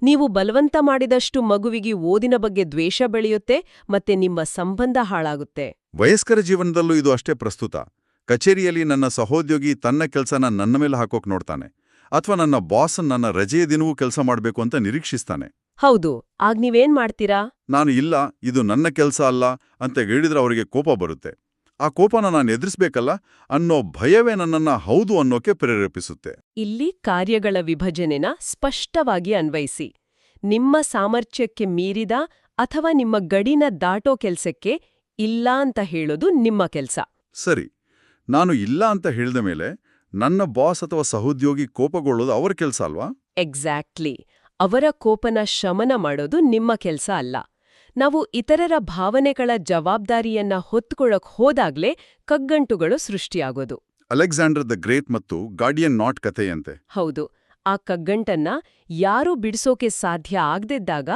ನೀವು ಬಲವಂತ ಮಾಡಿದಷ್ಟು ಮಗುವಿಗೆ ಓದಿನ ಬಗ್ಗೆ ದ್ವೇಷ ಬೆಳೆಯುತ್ತೆ ಮತ್ತೆ ನಿಮ್ಮ ಸಂಬಂಧ ಹಾಳಾಗುತ್ತೆ. ವಯಸ್ಕರ ಜೀವನದಲ್ಲೂ ಇದು ಅಷ್ಟೇ ಪ್ರಸ್ತುತ. ಕಚೇರಿಯಲ್ಲಿ ನನ್ನ ಸಹೋದ್ಯೋಗಿ ತನ್ನ ಕೆಲಸನ ನನ್ನ ಮೇಲೆ ಹಾಕೋಕ್ ನೋಡ್ತಾನೆ, ಅಥವಾ ನನ್ನ ಬಾಸ್ ನನ್ನ ರಜೆಯ ದಿನವೂ ಕೆಲಸ ಮಾಡಬೇಕು ಅಂತ ನಿರೀಕ್ಷಿಸ್ತಾನೆ. ಹೌದು, ಆಗ ನೀವೇನ್ ಮಾಡ್ತೀರಾ? ನಾನು ಇಲ್ಲ, ಇದು ನನ್ನ ಕೆಲಸ ಅಲ್ಲ ಅಂತ ಹೇಳಿದ್ರೆ ಅವರಿಗೆ ಕೋಪ ಬರುತ್ತೆ. ಆ ಕೋಪನ ನಾನು ಎದುರಿಸ್ಬೇಕಲ್ಲ ಅನ್ನೋ ಭಯವೇ ನನ್ನನ್ನ ಹೌದು ಅನ್ನೋಕೆ ಪ್ರೇರೇಪಿಸುತ್ತೆ. ಇಲ್ಲಿ ಕಾರ್ಯಗಳ ವಿಭಜನೆನ ಸ್ಪಷ್ಟವಾಗಿ ಅನ್ವಯಿಸಿ. ನಿಮ್ಮ ಸಾಮರ್ಥ್ಯಕ್ಕೆ ಮೀರಿದ ಅಥವಾ ನಿಮ್ಮ ಗಡಿನ ದಾಟೋ ಕೆಲ್ಸಕ್ಕೆ ಇಲ್ಲ ಅಂತ ಹೇಳೋದು ನಿಮ್ಮ ಕೆಲ್ಸ. ಸರಿ, ನಾನು ಇಲ್ಲ ಅಂತ ಹೇಳಿದ ಮೇಲೆ ನನ್ನ ಬಾಸ್ ಅಥವಾ ಸಹೋದ್ಯೋಗಿ ಕೋಪಗೊಳ್ಳೋದು ಅವರ ಕೆಲಸ ಅಲ್ವಾ? ಎಕ್ಸಾಕ್ಟ್ಲಿ. ಅವರ ಕೋಪನ ಶಮನ ಮಾಡೋದು ನಿಮ್ಮ ಕೆಲ್ಸ ಅಲ್ಲ. ನಾವು ಇತರರ ಭಾವನೆಗಳ ಜವಾಬ್ದಾರಿಯನ್ನ ಹೊತ್ಕೊಳ್ಳೋಕ್ ಹೋದಾಗ್ಲೇ ಕಗ್ಗಂಟುಗಳು ಸೃಷ್ಟಿಯಾಗೋದು. ಅಲೆಕ್ಸಾಂಡರ್ ದ ಗ್ರೇಟ್ ಮತ್ತು ಗಾರ್ಡಿಯನ್ ನಾಟ್ ಕಥೆಯಂತೆ. ಹೌದು, ಆ ಕಗ್ಗಂಟನ್ನ ಯಾರೂ ಬಿಡಿಸೋಕೆ ಸಾಧ್ಯ ಆಗದಿದ್ದಾಗ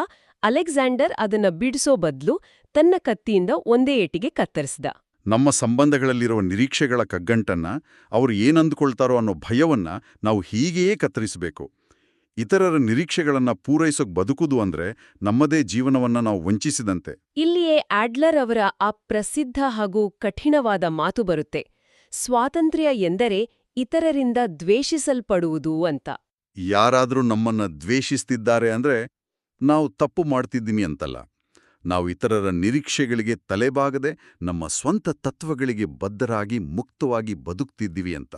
ಅಲೆಕ್ಸಾಂಡರ್ ಅದನ್ನ ಬಿಡಿಸೋ ಬದ್ಲು ತನ್ನ ಕತ್ತಿಯಿಂದ ಒಂದೇ ಏಟಿಗೆ ಕತ್ತರಿಸಿದ. ನಮ್ಮ ಸಂಬಂಧಗಳಲ್ಲಿರುವ ನಿರೀಕ್ಷೆಗಳ ಕಗ್ಗಂಟನ್ನ ಅವರು ಏನಂದುಕೊಳ್ತಾರೋ ಅನ್ನೋ ಭಯವನ್ನ ನಾವು ಹೀಗೆಯೇ ಕತ್ತರಿಸಬೇಕು. ಇತರರ ನಿರೀಕ್ಷೆಗಳನ್ನ ಪೂರೈಸೋಕ್ ಬದುಕುದು ಅಂದ್ರೆ ನಮ್ಮದೇ ಜೀವನವನ್ನ ನಾವು ವಂಚಿಸಿದಂತೆ. ಇಲ್ಲಿಯೇ ಆಡ್ಲರ್ ಅವರ ಆ ಪ್ರಸಿದ್ಧ ಹಾಗೂ ಕಠಿಣವಾದ ಮಾತು ಬರುತ್ತೆ. ಸ್ವಾತಂತ್ರ್ಯ ಎಂದರೆ ಇತರರಿಂದ ದ್ವೇಷಿಸಲ್ಪಡುವುದು ಅಂತ. ಯಾರಾದ್ರೂ ನಮ್ಮನ್ನ ದ್ವೇಷಿಸ್ತಿದ್ದಾರೆ ಅಂದ್ರೆ ನಾವು ತಪ್ಪು ಮಾಡ್ತಿದ್ದೀವಿ ಅಂತಲ್ಲ, ನಾವು ಇತರರ ನಿರೀಕ್ಷೆಗಳಿಗೆ ತಲೆಬಾಗದೆ ನಮ್ಮ ಸ್ವಂತ ತತ್ವಗಳಿಗೆ ಬದ್ಧರಾಗಿ ಮುಕ್ತವಾಗಿ ಬದುಕ್ತಿದ್ದೀವಿ ಅಂತ.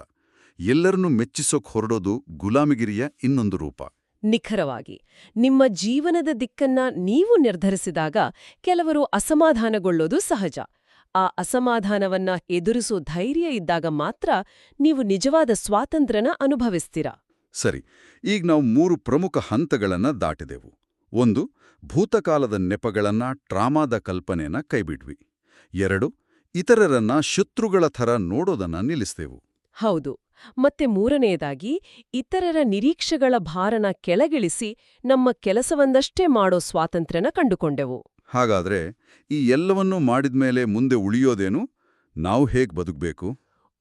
ಎಲ್ಲರನ್ನೂ ಮೆಚ್ಚಿಸೋಕ್ ಹೊರಡೋದು ಗುಲಾಮಗಿರಿಯ ಇನ್ನೊಂದು ರೂಪ. ನಿಖರವಾಗಿ. ನಿಮ್ಮ ಜೀವನದ ದಿಕ್ಕನ್ನ ನೀವು ನಿರ್ಧರಿಸಿದಾಗ ಕೆಲವರು ಅಸಮಾಧಾನಗೊಳ್ಳೋದು ಸಹಜ. ಆ ಅಸಮಾಧಾನವನ್ನ ಎದುರಿಸೋ ಧೈರ್ಯ ಇದ್ದಾಗ ಮಾತ್ರ ನೀವು ನಿಜವಾದ ಸ್ವಾತಂತ್ರ್ಯನ ಅನುಭವಿಸ್ತೀರ. ಸರಿ, ಈಗ ನಾವು 3 ಪ್ರಮುಖ ಹಂತಗಳನ್ನ ದಾಟಿದೆವು. 1, ಭೂತಕಾಲದ ನೆಪಗಳನ್ನ, ಟ್ರಾಮಾದ ಕಲ್ಪನೆನ ಕೈಬಿಡ್ವಿ. 2, ಇತರರನ್ನ ಶತ್ರುಗಳ ಥರ ನೋಡೋದನ್ನ ನಿಲ್ಲಿಸ್ದೆವು. ಹೌದು. ಮತ್ತೆ 3ನೇದಾಗಿ, ಇತರರ ನಿರೀಕ್ಷೆಗಳ ಭಾರನ ಕೆಳಗಿಳಿಸಿ ನಮ್ಮ ಕೆಲಸವನ್ನಷ್ಟೇ ಮಾಡೋ ಸ್ವಾತಂತ್ರ್ಯನ ಕಂಡುಕೊಂಡೆವು. ಹಾಗಾದ್ರೆ ಈ ಎಲ್ಲವನ್ನೂ ಮಾಡಿದ್ಮೇಲೆ ಮುಂದೆ ಉಳಿಯೋದೇನು? ನಾವು ಹೇಗ್ ಬದುಕ್ಬೇಕು?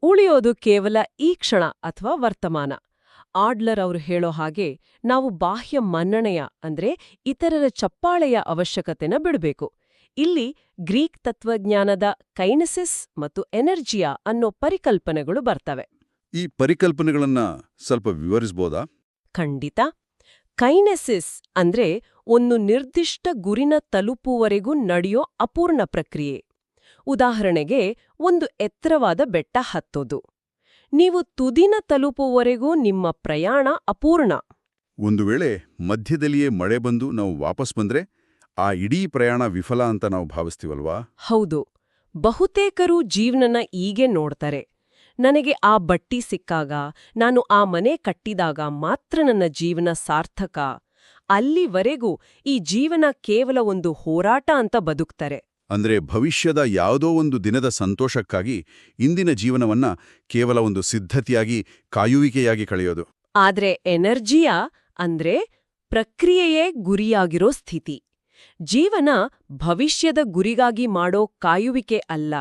ಉಳಿಯೋದು ಕೇವಲ ಈ ಕ್ಷಣ ಅಥವಾ ವರ್ತಮಾನ. ಆಡ್ಲರ್ ಅವರು ಹೇಳೋ ಹಾಗೆ ನಾವು ಬಾಹ್ಯ ಮನ್ನಣೆಯ ಅಂದ್ರೆ ಇತರರ ಚಪ್ಪಾಳೆಯ ಅವಶ್ಯಕತೆನ ಬಿಡಬೇಕು. ಇಲ್ಲಿ ಗ್ರೀಕ್ ತತ್ವಜ್ಞಾನದ ಕೈನೆಸಿಸ್ ಮತ್ತು ಎನರ್ಜಿಯಾ ಅನ್ನೋ ಪರಿಕಲ್ಪನೆಗಳು ಬರ್ತವೆ. ಈ ಪರಿಕಲ್ಪನೆಗಳನ್ನ ಸ್ವಲ್ಪ ವಿವರಿಸ್ಬೋದಾ? ಖಂಡಿತ. ಕೈನೆಸಿಸ್ ಅಂದ್ರೆ ಒಂದು ನಿರ್ದಿಷ್ಟ ಗುರಿನ ತಲುಪುವರೆಗೂ ನಡೆಯೋ ಅಪೂರ್ಣ ಪ್ರಕ್ರಿಯೆ. ಉದಾಹರಣೆಗೆ, ಒಂದು ಎತ್ತರವಾದ ಬೆಟ್ಟ ಹತ್ತೋದು. ನೀವು ತುದಿನ ತಲುಪುವವರೆಗೂ ನಿಮ್ಮ ಪ್ರಯಾಣ ಅಪೂರ್ಣ. ಒಂದು ವೇಳೆ ಮಧ್ಯದಲ್ಲಿಯೇ ಮಳೆ ಬಂದು ನಾವು ವಾಪಸ್ ಬಂದ್ರೆ ಆ ಇಡೀ ಪ್ರಯಾಣ ವಿಫಲ ಅಂತ ನಾವು ಭಾವಿಸ್ತೀವಲ್ವಾ? ಹೌದು. ಬಹುತೇಕರು ಜೀವನನ ಹೀಗೆ ನೋಡ್ತಾರೆ. ನನಗೆ ಆ ಬಟ್ಟಿ ಸಿಕ್ಕಾಗ, ನಾನು ಆ ಮನೆ ಕಟ್ಟಿದಾಗ ಮಾತ್ರ ನನ್ನ ಜೀವನ ಸಾರ್ಥಕ. ಅಲ್ಲಿವರೆಗೂ ಈ ಜೀವನ ಕೇವಲ ಒಂದು ಹೋರಾಟ ಅಂತ ಬದುಕ್ತಾರೆ. ಅಂದ್ರೆ ಭವಿಷ್ಯದ ಯಾವುದೋ ಒಂದು ದಿನದ ಸಂತೋಷಕ್ಕಾಗಿ ಇಂದಿನ ಜೀವನವನ್ನ ಕೇವಲ ಒಂದು ಸಿದ್ಧತೆಯಾಗಿ, ಕಾಯುವಿಕೆಯಾಗಿ ಕಳೆಯೋದು. ಆದ್ರೆ ಎನರ್ಜಿಯಾ ಅಂದ್ರೆ ಪ್ರಕ್ರಿಯೆಯೇ ಗುರಿಯಾಗಿರೋ ಸ್ಥಿತಿ. ಜೀವನ ಭವಿಷ್ಯದ ಗುರಿಗಾಗಿ ಮಾಡೋ ಕಾಯುವಿಕೆ ಅಲ್ಲ,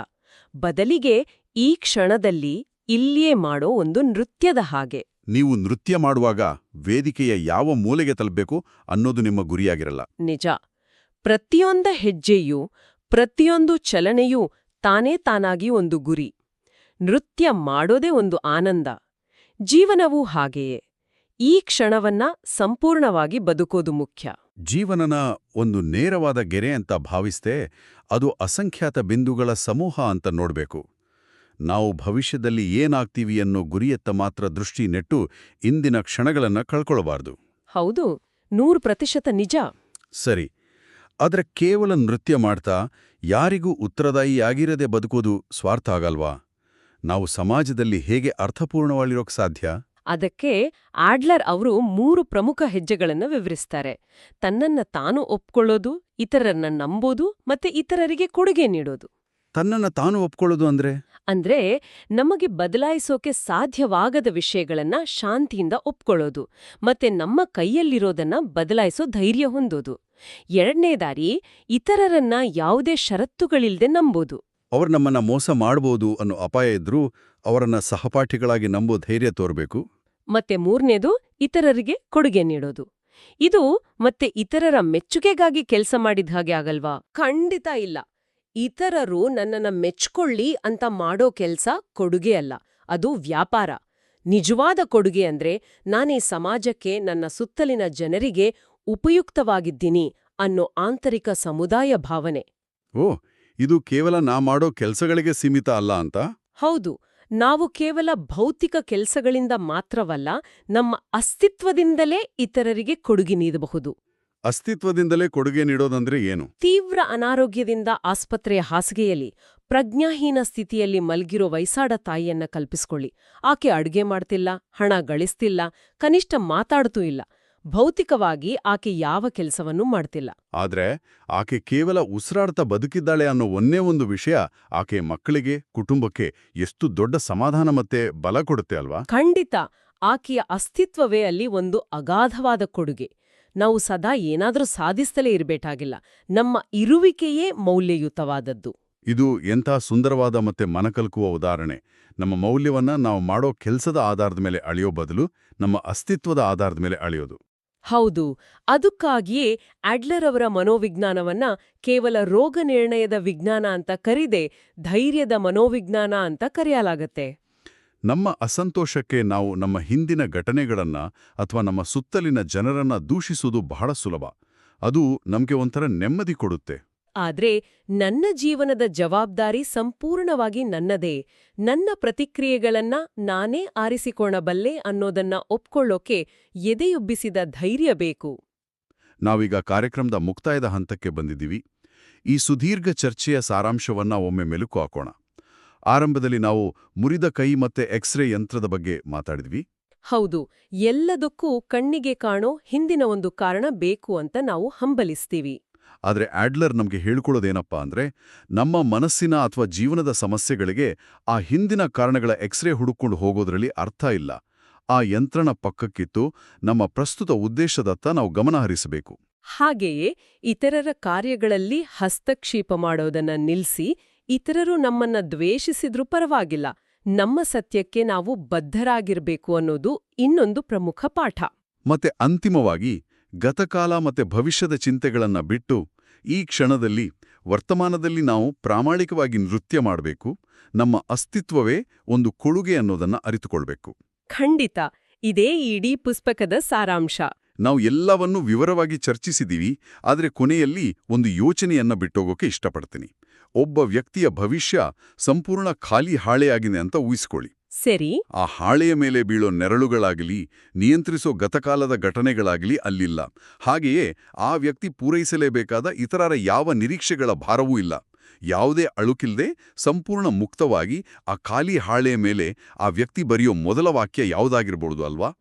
ಬದಲಿಗೆ ಈ ಕ್ಷಣದಲ್ಲಿ ಇಲ್ಲಿಯೇ ಮಾಡೋ ಒಂದು ನೃತ್ಯದ ಹಾಗೆ. ನೀವು ನೃತ್ಯ ಮಾಡುವಾಗ ವೇದಿಕೆಯ ಯಾವ ಮೂಲೆಗೆ ತಲುಪಬೇಕು ಅನ್ನೋದು ನಿಮ್ಮ ಗುರಿಯಾಗಿರಲ್ಲ. ನಿಜ. ಪ್ರತಿಯೊಂದ ಹೆಜ್ಜೆಯೂ, ಪ್ರತಿಯೊಂದು ಚಲನೆಯೂ ತಾನೇ ತಾನಾಗಿ ಒಂದು ಗುರಿ. ನೃತ್ಯ ಮಾಡೋದೇ ಒಂದು ಆನಂದ. ಜೀವನವೂ ಹಾಗೆಯೇ. ಈ ಕ್ಷಣವನ್ನ ಸಂಪೂರ್ಣವಾಗಿ ಬದುಕೋದು ಮುಖ್ಯ. ಜೀವನನ ಒಂದು ನೇರವಾದ ಗೆರೆ ಅಂತ ಭಾವಿಸ್ದೆ ಅದು ಅಸಂಖ್ಯಾತ ಬಿಂದುಗಳ ಸಮೂಹ ಅಂತ ನೋಡ್ಬೇಕು. ನಾವು ಭವಿಷ್ಯದಲ್ಲಿ ಏನಾಗ್ತೀವಿ ಅನ್ನೋ ಗುರಿಯತ್ತ ಮಾತ್ರ ದೃಷ್ಟಿ ನೆಟ್ಟು ಇಂದಿನ ಕ್ಷಣಗಳನ್ನ ಕಳ್ಕೊಳ್ಬಾರ್ದು. ಹೌದು, 100% ನಿಜ. ಸರಿ, ಆದ್ರೆ ಕೇವಲ ನೃತ್ಯ ಮಾಡ್ತಾ ಯಾರಿಗೂ ಉತ್ತರದಾಯಿಯಾಗಿರದೆ ಬದುಕೋದು ಸ್ವಾರ್ಥ ಆಗಲ್ವಾ? ನಾವು ಸಮಾಜದಲ್ಲಿ ಹೇಗೆ ಅರ್ಥಪೂರ್ಣವಾಗಿರೋಕ್ ಸಾಧ್ಯ? ಅದಕ್ಕೆ ಆಡ್ಲರ್ ಅವರು 3 ಪ್ರಮುಖ ಹೆಜ್ಜೆಗಳನ್ನು ವಿವರಿಸ್ತಾರೆ. ತನ್ನನ್ನ ತಾನು ಒಪ್ಕೊಳ್ಳೋದು, ಇತರರನ್ನ ನಂಬೋದು, ಮತ್ತೆ ಇತರರಿಗೆ ಕೊಡುಗೆ ನೀಡೋದು. ತನ್ನನ್ನ ತಾನು ಒಪ್ಕೊಳ್ಳೋದು ಅಂದ್ರೆ ನಮಗೆ ಬದಲಾಯಿಸೋಕೆ ಸಾಧ್ಯವಾಗದ ವಿಷಯಗಳನ್ನ ಶಾಂತಿಯಿಂದ ಒಪ್ಕೊಳ್ಳೋದು, ಮತ್ತೆ ನಮ್ಮ ಕೈಯಲ್ಲಿರೋದನ್ನ ಬದಲಾಯಿಸೋ ಧೈರ್ಯ ಹೊಂದೋದು. 2ನೇ ದಾರಿ, ಇತರರನ್ನ ಯಾವುದೇ ಷರತ್ತುಗಳಿಲ್ದೆ ನಂಬೋದು. ಅವ್ರು ನಮ್ಮನ್ನ ಮೋಸ ಮಾಡ್ಬೋದು ಅನ್ನೋ ಅಪಾಯ ಇದ್ರೂ ಅವರನ್ನ ಸಹಪಾಠಿಗಳಾಗಿ ನಂಬೋ ಧೈರ್ಯ ತೋರ್ಬೇಕು. ಮತ್ತೆ 3ನೇದು, ಇತರರಿಗೆ ಕೊಡುಗೆ ನೀಡೋದು. ಇದು ಮತ್ತೆ ಇತರರ ಮೆಚ್ಚುಗೆಗಾಗಿ ಕೆಲಸ ಮಾಡಿದ ಹಾಗೆ ಆಗಲ್ವಾ? ಖಂಡಿತ ಇಲ್ಲ. ಇತರರು ನನ್ನನ್ನ ಮೆಚ್ಕೊಳ್ಳಿ ಅಂತ ಮಾಡೋ ಕೆಲ್ಸ ಕೊಡುಗೆ ಅಲ್ಲ, ಅದು ವ್ಯಾಪಾರ. ನಿಜವಾದ ಕೊಡುಗೆ ಅಂದ್ರೆ ನಾನೀ ಸಮಾಜಕ್ಕೆ, ನನ್ನ ಸುತ್ತಲಿನ ಜನರಿಗೆ ಉಪಯುಕ್ತವಾಗಿದ್ದೀನಿ ಅನ್ನೋ ಆಂತರಿಕ ಸಮುದಾಯ ಭಾವನೆ. ಓ, ಇದು ಕೇವಲ ನಾ ಮಾಡೋ ಕೆಲ್ಸಗಳಿಗೆ ಸೀಮಿತ ಅಲ್ಲ ಅಂತ? ಹೌದು. ನಾವು ಕೇವಲ ಭೌತಿಕ ಕೆಲಸಗಳಿಂದ ಮಾತ್ರವಲ್ಲ, ನಮ್ಮ ಅಸ್ತಿತ್ವದಿಂದಲೇ ಇತರರಿಗೆ ಕೊಡುಗೆ ನೀಡಬಹುದು. ಅಸ್ತಿತ್ವದಿಂದಲೇ ಕೊಡುಗೆ ನೀಡೋದಂದ್ರೆ ಏನು? ತೀವ್ರ ಅನಾರೋಗ್ಯದಿಂದ ಆಸ್ಪತ್ರೆಯ ಹಾಸಿಗೆಯಲ್ಲಿ ಪ್ರಜ್ಞಾಹೀನ ಸ್ಥಿತಿಯಲ್ಲಿ ಮಲ್ಗಿರೋ ವಯಸ್ಸಾದ ತಾಯಿಯನ್ನ ಕಲ್ಪಿಸ್ಕೊಳ್ಳಿ. ಆಕೆ ಅಡ್ಗೆ ಮಾಡ್ತಿಲ್ಲ, ಹಣ ಗಳಿಸ್ತಿಲ್ಲ, ಕನಿಷ್ಠ ಮಾತಾಡ್ತೂ ಇಲ್ಲ. ಭೌತಿಕವಾಗಿ ಆಕೆ ಯಾವ ಕೆಲಸವನ್ನೂ ಮಾಡ್ತಿಲ್ಲ. ಆದ್ರೆ ಆಕೆ ಕೇವಲ ಉಸಿರಾಡ್ತಾ ಬದುಕಿದ್ದಾಳೆ ಅನ್ನೋ ಒಂದೇ ಒಂದು ವಿಷಯ ಆಕೆ ಮಕ್ಕಳಿಗೆ, ಕುಟುಂಬಕ್ಕೆ ಎಷ್ಟು ದೊಡ್ಡ ಸಮಾಧಾನ ಮತ್ತೆ ಬಲ ಕೊಡುತ್ತೆ ಅಲ್ವಾ? ಖಂಡಿತ. ಆಕೆಯ ಅಸ್ತಿತ್ವವೇ ಅಲ್ಲಿ ಒಂದು ಅಗಾಧವಾದ ಕೊಡುಗೆ. ನಾವು ಸದಾ ಏನಾದ್ರೂ ಸಾಧಿಸ್ತಲೇ ಇರಬೇಕಾಗಿಲ್ಲ, ನಮ್ಮ ಇರುವಿಕೆಯೇ ಮೌಲ್ಯಯುತವಾದದ್ದು. ಇದು ಎಂಥ ಸುಂದರವಾದ ಮತ್ತೆ ಮನಕಲ್ಕುವ ಉದಾಹರಣೆ. ನಮ್ಮ ಮೌಲ್ಯವನ್ನ ನಾವು ಮಾಡೋ ಕೆಲಸದ ಆಧಾರದ ಮೇಲೆ ಅಳೆಯೋ ಬದಲು ನಮ್ಮ ಅಸ್ತಿತ್ವದ ಆಧಾರದ ಮೇಲೆ ಅಳೆಯೋದು. ಹೌದು. ಅದಕ್ಕಾಗಿಯೇ ಆಡ್ಲರ್ ಅವರ ಮನೋವಿಜ್ಞಾನವನ್ನ ಕೇವಲ ರೋಗ ನಿರ್ಣಯದ ವಿಜ್ಞಾನ ಅಂತ ಕರೀದೆ ಧೈರ್ಯದ ಮನೋವಿಜ್ಞಾನ ಅಂತ ಕರೆಯಲಾಗತ್ತೆ. ನಮ್ಮ ಅಸಂತೋಷಕ್ಕೆ ನಾವು ನಮ್ಮ ಹಿಂದಿನ ಘಟನೆಗಳನ್ನ ಅಥವಾ ನಮ್ಮ ಸುತ್ತಲಿನ ಜನರನ್ನ ದೂಷಿಸುವುದು ಬಹಳ ಸುಲಭ. ಅದು ನಮ್ಗೆ ಒಂಥರ ನೆಮ್ಮದಿ ಕೊಡುತ್ತೆ. ಆದ್ರೆ ನನ್ನ ಜೀವನದ ಜವಾಬ್ದಾರಿ ಸಂಪೂರ್ಣವಾಗಿ ನನ್ನದೇ. ನನ್ನ ಪ್ರತಿಕ್ರಿಯೆಗಳನ್ನ ನಾನೇ ಆರಿಸಿಕೊಳ್ಳಬಲ್ಲೆ ಅನ್ನೋದನ್ನ ಒಪ್ಕೊಳ್ಳೋಕೆ ಎದೆಯುಬ್ಬಿಸಿದ ಧೈರ್ಯ ಬೇಕು. ನಾವೀಗ ಕಾರ್ಯಕ್ರಮದ ಮುಕ್ತಾಯದ ಹಂತಕ್ಕೆ ಬಂದಿದ್ದೀವಿ. ಈ ಸುದೀರ್ಘ ಚರ್ಚೆಯ ಸಾರಾಂಶವನ್ನ ಒಮ್ಮೆ ಮೆಲುಕು ಹಾಕೋಣ. ಆರಂಭದಲ್ಲಿ ನಾವು ಮುರಿದ ಕೈ ಮತ್ತೆ ಎಕ್ಸ್ರೇ ಯಂತ್ರದ ಬಗ್ಗೆ ಮಾತಾಡಿದ್ವಿ. ಹೌದು. ಎಲ್ಲದಕ್ಕೂ ಕಣ್ಣಿಗೆ ಕಾಣೋ ಹಿಂದಿನ ಒಂದು ಕಾರಣ ಬೇಕು ಅಂತ ನಾವು ಹಂಬಲಿಸ್ತೀವಿ. ಆದ್ರೆ ಆಡ್ಲರ್ ನಮ್ಗೆ ಹೇಳ್ಕೊಳ್ಳೋದೇನಪ್ಪಾ ಅಂದ್ರೆ, ನಮ್ಮ ಮನಸ್ಸಿನ ಅಥವಾ ಜೀವನದ ಸಮಸ್ಯೆಗಳಿಗೆ ಆ ಹಿಂದಿನ ಕಾರಣಗಳ ಎಕ್ಸ್ರೇ ಹುಡುಕೊಂಡು ಹೋಗೋದ್ರಲ್ಲಿ ಅರ್ಥ ಇಲ್ಲ. ಆ ಯಂತ್ರಣ ಪಕ್ಕಕ್ಕಿತ್ತು ನಮ್ಮ ಪ್ರಸ್ತುತ ಉದ್ದೇಶದತ್ತ ನಾವು ಗಮನ ಹರಿಸಬೇಕು. ಹಾಗೆಯೇ ಇತರರ ಕಾರ್ಯಗಳಲ್ಲಿ ಹಸ್ತಕ್ಷೇಪ ಮಾಡೋದನ್ನ ನಿಲ್ಸಿ, ಇತರರು ನಮ್ಮನ್ನ ದ್ವೇಷಿಸಿದ್ರೂ ಪರವಾಗಿಲ್ಲ, ನಮ್ಮ ಸತ್ಯಕ್ಕೆ ನಾವು ಬದ್ಧರಾಗಿರ್ಬೇಕು ಅನ್ನೋದು ಇನ್ನೊಂದು ಪ್ರಮುಖ ಪಾಠ. ಮತ್ತೆ ಅಂತಿಮವಾಗಿ ಗತಕಾಲ ಮತ್ತೆ ಭವಿಷ್ಯದ ಚಿಂತೆಗಳನ್ನ ಬಿಟ್ಟು ಈ ಕ್ಷಣದಲ್ಲಿ ವರ್ತಮಾನದಲ್ಲಿ ನಾವು ಪ್ರಾಮಾಣಿಕವಾಗಿ ನೃತ್ಯ ಮಾಡಬೇಕು, ನಮ್ಮ ಅಸ್ತಿತ್ವವೇ ಒಂದು ಕೊಡುಗೆ ಅನ್ನೋದನ್ನ ಅರಿತುಕೊಳ್ಬೇಕು. ಖಂಡಿತ ಇದೇ ಇಡೀ ಪುಸ್ತಕದ ಸಾರಾಂಶ. ನಾವು ಎಲ್ಲವನ್ನೂ ವಿವರವಾಗಿ ಚರ್ಚಿಸಿದೀವಿ, ಆದರೆ ಕೊನೆಯಲ್ಲಿ ಒಂದು ಯೋಚನೆಯನ್ನ ಬಿಟ್ಟೋಗೋಕೆ ಇಷ್ಟಪಡ್ತೀನಿ. ಒಬ್ಬ ವ್ಯಕ್ತಿಯ ಭವಿಷ್ಯ ಸಂಪೂರ್ಣ ಖಾಲಿ ಹಾಳೆಯಾಗಿದೆ ಅಂತ ಊಹಿಸ್ಕೊಳ್ಳಿ. ಸರಿ. ಆ ಹಾಳೆಯ ಮೇಲೆ ಬೀಳೋ ನೆರಳುಗಳಾಗಲಿ, ನಿಯಂತ್ರಿಸೋ ಗತಕಾಲದ ಘಟನೆಗಳಾಗಲಿ ಅಲ್ಲಿಲ್ಲ. ಹಾಗೆಯೇ ಆ ವ್ಯಕ್ತಿ ಪೂರೈಸಲೇಬೇಕಾದ ಇತರರ ಯಾವ ನಿರೀಕ್ಷೆಗಳ ಭಾರವೂ ಇಲ್ಲ. ಯಾವುದೇ ಅಳುಕಿಲ್ಲದೆ ಸಂಪೂರ್ಣ ಮುಕ್ತವಾಗಿ ಆ ಖಾಲಿ ಹಾಳೆಯ ಮೇಲೆ ಆ ವ್ಯಕ್ತಿ ಬರೆಯೋ ಮೊದಲ ವಾಕ್ಯ ಯಾವುದಾಗಿರ್ಬೋದು ಅಲ್ವಾ?